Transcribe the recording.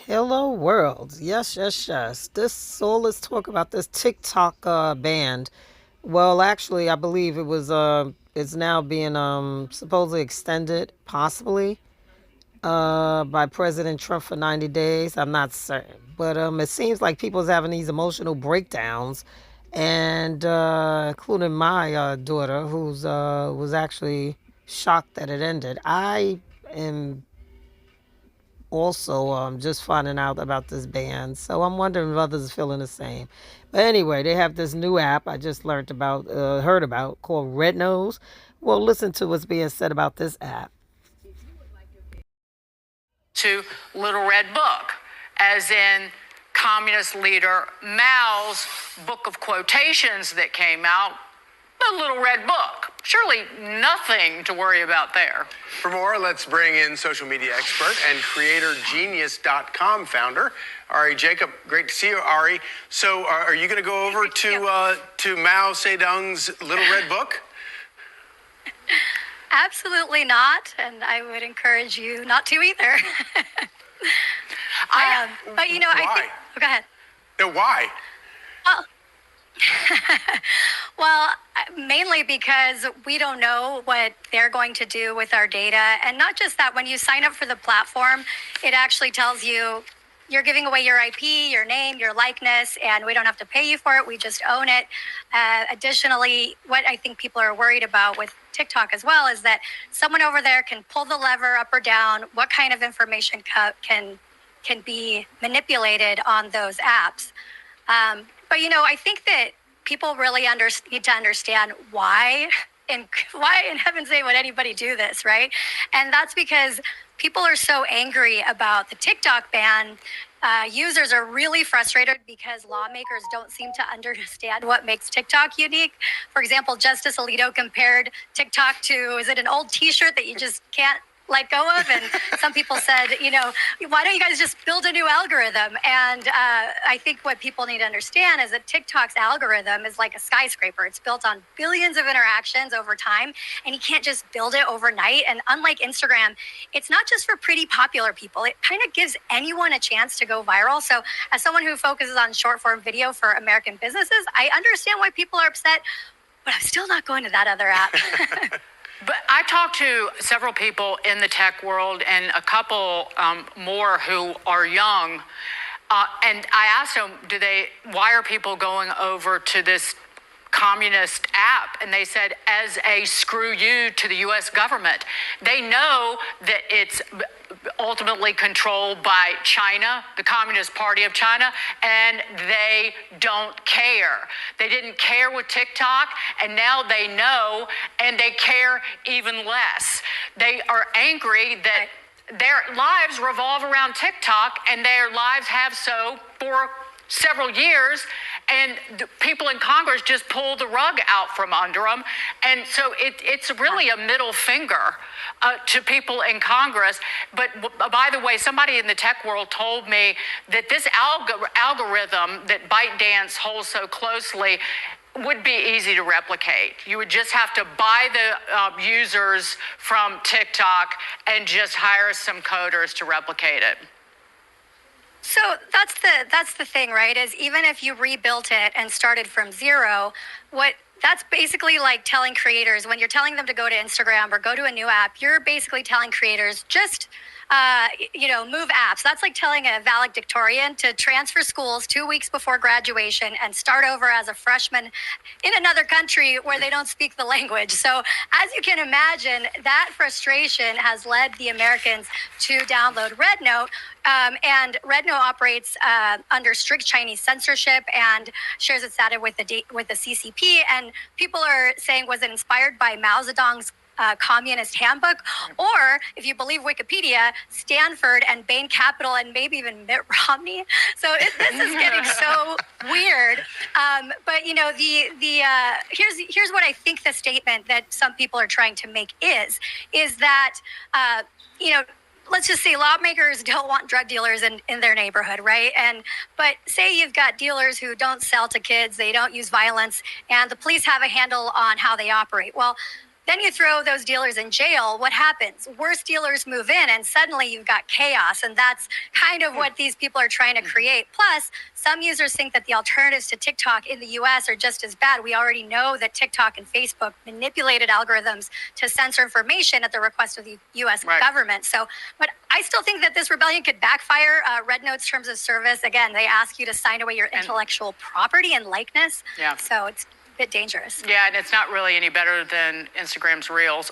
Hello, world. Yes, yes, yes. Let's talk about this TikTok band. Well, actually, I believe it's now being supposedly extended, possibly, by President Trump for 90 days. I'm not certain, but it seems like people's having these emotional breakdowns, and including my daughter, who's was actually shocked that it ended. I am also just finding out about this band. So I'm wondering if others are feeling the same. But anyway, they have this new app I just heard about called Red Nose. Well, listen to what's being said about this app. To Little Red Book, as in communist leader Mao's book of quotations that came out, the Little Red Book. Surely nothing to worry about there. For more, let's bring in social media expert and creatorgenius.com founder, Ari Jacob. Great to see you, Ari. So are you going to go over to Mao Zedong's Little Red Book? Absolutely not, and I would encourage you not to either. But you know, why? I think. Oh, go ahead. No, why? Well, well, mainly because we don't know what they're going to do with our data, and not just that. When you sign up for the platform, it actually tells you you're giving away your IP, your name, your likeness, and we don't have to pay you for it. We just own it. Additionally, what I think people are worried about with TikTok as well is that someone over there can pull the lever up or down. What kind of information can be manipulated on those apps? But you know, I think that people really need to understand why in heaven's name would anybody do this, right? And that's because people are so angry about the TikTok ban. Users are really frustrated because lawmakers don't seem to understand what makes TikTok unique. For example, Justice Alito compared TikTok to, is it an old T-shirt that you just can't let go of? And some people said, you know, why don't you guys just build a new algorithm? And I think what people need to understand is that TikTok's algorithm is like a skyscraper. It's built on billions of interactions over time, and you can't just build it overnight. And unlike Instagram, it's not just for pretty popular people. It kind of gives anyone a chance to go viral. So as someone who focuses on short form video for American businesses, I understand why people are upset, but I'm still not going to that other app. But I talked to several people in the tech world and a couple more who are young. And I asked them, why are people going over to this communist app? And they said, as a screw you to the U.S. government. They know that it's ultimately controlled by China, the Communist Party of China, and they don't care. They didn't care with TikTok, and now they know, and they care even less. They are angry that their lives revolve around TikTok, and their lives have so for several years, and the people in Congress just pulled the rug out from under them. And so it's really a middle finger to people in Congress. But by the way, somebody in the tech world told me that this algorithm that ByteDance holds so closely would be easy to replicate. You would just have to buy the users from TikTok and just hire some coders to replicate it. So that's the thing, right? Is even if you rebuilt it and started from zero, that's basically like telling creators, when you're telling them to go to Instagram or go to a new app, you're basically telling creators just move apps. That's like telling a valedictorian to transfer schools 2 weeks before graduation and start over as a freshman in another country where they don't speak the language. So as you can imagine, that frustration has led the Americans to download RedNote. And RedNote operates under strict Chinese censorship and shares its data with the CCP. And people are saying, was it inspired by Mao Zedong's communist handbook, or if you believe Wikipedia, Stanford and Bain Capital and maybe even Mitt Romney. So this is getting so weird. But you know, here's what I think the statement that some people are trying to make is that let's just say lawmakers don't want drug dealers in their neighborhood, right? But say you've got dealers who don't sell to kids, they don't use violence, and the police have a handle on how they operate. Well, Then you throw those dealers in jail. What happens? Worse dealers move in, and suddenly you've got chaos. And that's kind of what these people are trying to create. Plus, some users think that the alternatives to TikTok in the US are just as bad. We already know that TikTok and Facebook manipulated algorithms to censor information at the request of the US government. So, but I still think that this rebellion could backfire. Red Note's terms of service, again, they ask you to sign away your intellectual property and likeness. Yeah. So it's bit dangerous. Yeah, and it's not really any better than Instagram's Reels.